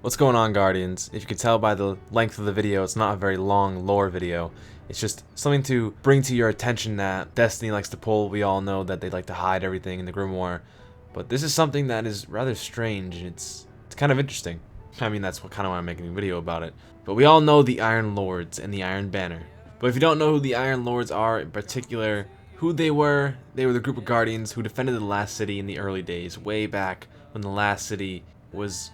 What's going on, Guardians? If you can tell by the length of the video, it's not a very long lore video. It's just something to bring to your attention that Destiny likes to pull. We all know that they like to hide everything in the Grimoire, but this is something that is rather strange, and it's kind of interesting. I mean, that's kind of why I'm making a video about it. But we all know the Iron Lords and the Iron Banner. But if you don't know who the Iron Lords are in particular, who they were the group of Guardians who defended the last city in the early days, way back when the last city was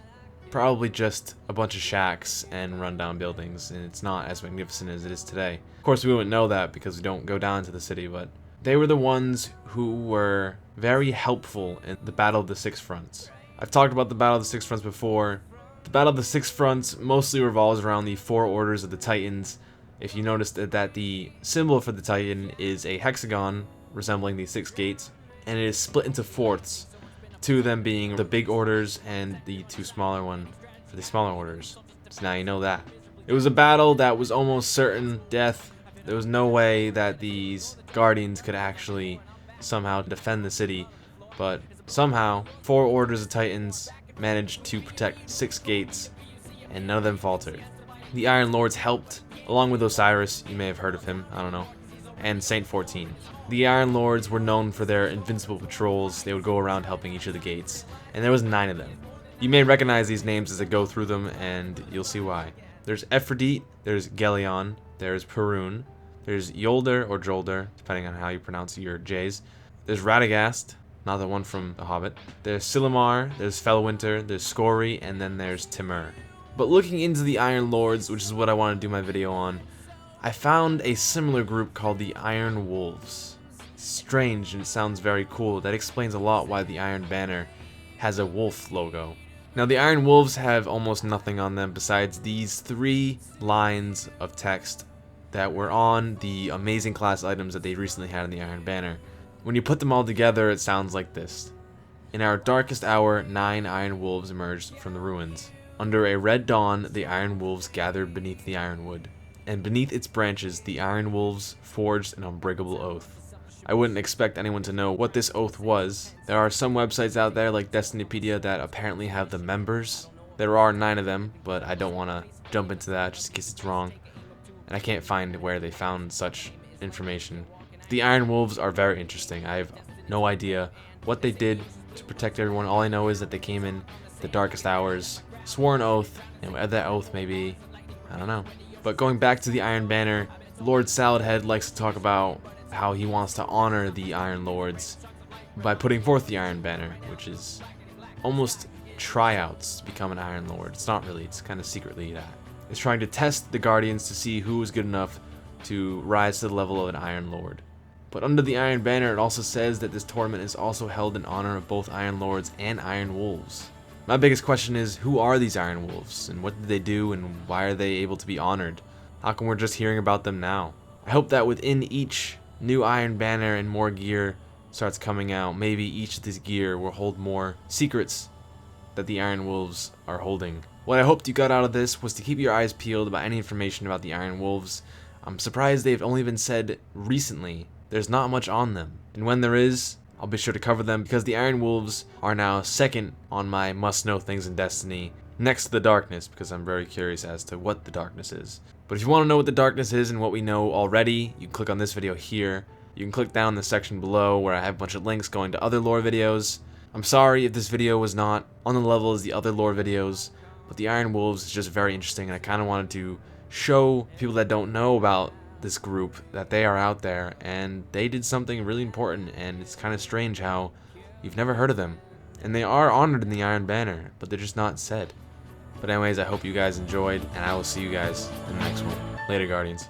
probably just a bunch of shacks and rundown buildings, and it's not as magnificent as it is today. Of course, we wouldn't know that because we don't go down to the city, but they were the ones who were very helpful in the Battle of the Six Fronts. I've talked about the Battle of the Six Fronts before. The Battle of the Six Fronts mostly revolves around the four orders of the Titans. If you notice that the symbol for the Titan is a hexagon resembling the six gates, and it is split into fourths. Two of them being the big orders and the two smaller one for the smaller orders. So now you know that. It was a battle that was almost certain death. There was no way that these Guardians could actually somehow defend the city, but somehow four orders of Titans managed to protect six gates, and none of them faltered. The Iron Lords helped, along with Osiris, you may have heard of him, I don't know, and Saint 14. The Iron Lords were known for their invincible patrols. They would go around helping each of the gates, and there was 9 of them. You may recognize these names as I go through them, and you'll see why. There's Ephrodite, there's Gelion, there's Perun, there's Yolder or Jolder, depending on how you pronounce your J's. There's Radagast, not the one from The Hobbit. There's Silumar, there's Felwinter, there's Scory, and then there's Timur. But looking into the Iron Lords, which is what I want to do my video on, I found a similar group called the Iron Wolves. Strange, and it sounds very cool. That explains a lot why the Iron Banner has a wolf logo. Now, the Iron Wolves have almost nothing on them besides these 3 lines of text that were on the amazing class items that they recently had in the Iron Banner. When you put them all together, it sounds like this. In our darkest hour, 9 Iron Wolves emerged from the ruins. Under a red dawn, the Iron Wolves gathered beneath the Ironwood, and beneath its branches, the Iron Wolves forged an unbreakable oath. I wouldn't expect anyone to know what this oath was. There are some websites out there like Destinypedia that apparently have the members. There are 9 of them, but I don't want to jump into that just in case it's wrong. And I can't find where they found such information. The Iron Wolves are very interesting. I have no idea what they did to protect everyone. All I know is that they came in the darkest hours, swore an oath, and whatever that oath may be, I don't know. But going back to the Iron Banner, Lord Saladhead likes to talk about how he wants to honor the Iron Lords by putting forth the Iron Banner, which is almost tryouts to become an Iron Lord. It's not really, it's kind of secretly that. It's trying to test the Guardians to see who is good enough to rise to the level of an Iron Lord. But under the Iron Banner, it also says that this tournament is also held in honor of both Iron Lords and Iron Wolves. My biggest question is, who are these Iron Wolves, and what did they do, and why are they able to be honored? How come we're just hearing about them now? I hope that within each new Iron Banner and more gear starts coming out, maybe each of these gear will hold more secrets that the Iron Wolves are holding. What I hoped you got out of this was to keep your eyes peeled about any information about the Iron Wolves. I'm surprised they've only been said recently. There's not much on them, and when there is, I'll be sure to cover them because the Iron Wolves are now second on my must-know things in Destiny, next to the Darkness, because I'm very curious as to what the Darkness is. But if you want to know what the Darkness is and what we know already, you can click on this video here. You can click down in the section below where I have a bunch of links going to other lore videos. I'm sorry if this video was not on the level as the other lore videos, but the Iron Wolves is just very interesting, and I kind of wanted to show people that don't know about this group that they are out there, and they did something really important, and it's kind of strange how you've never heard of them. And they are honored in the Iron Banner, but they're just not said. But anyways, I hope you guys enjoyed, and I will see you guys in the next one. Later, Guardians.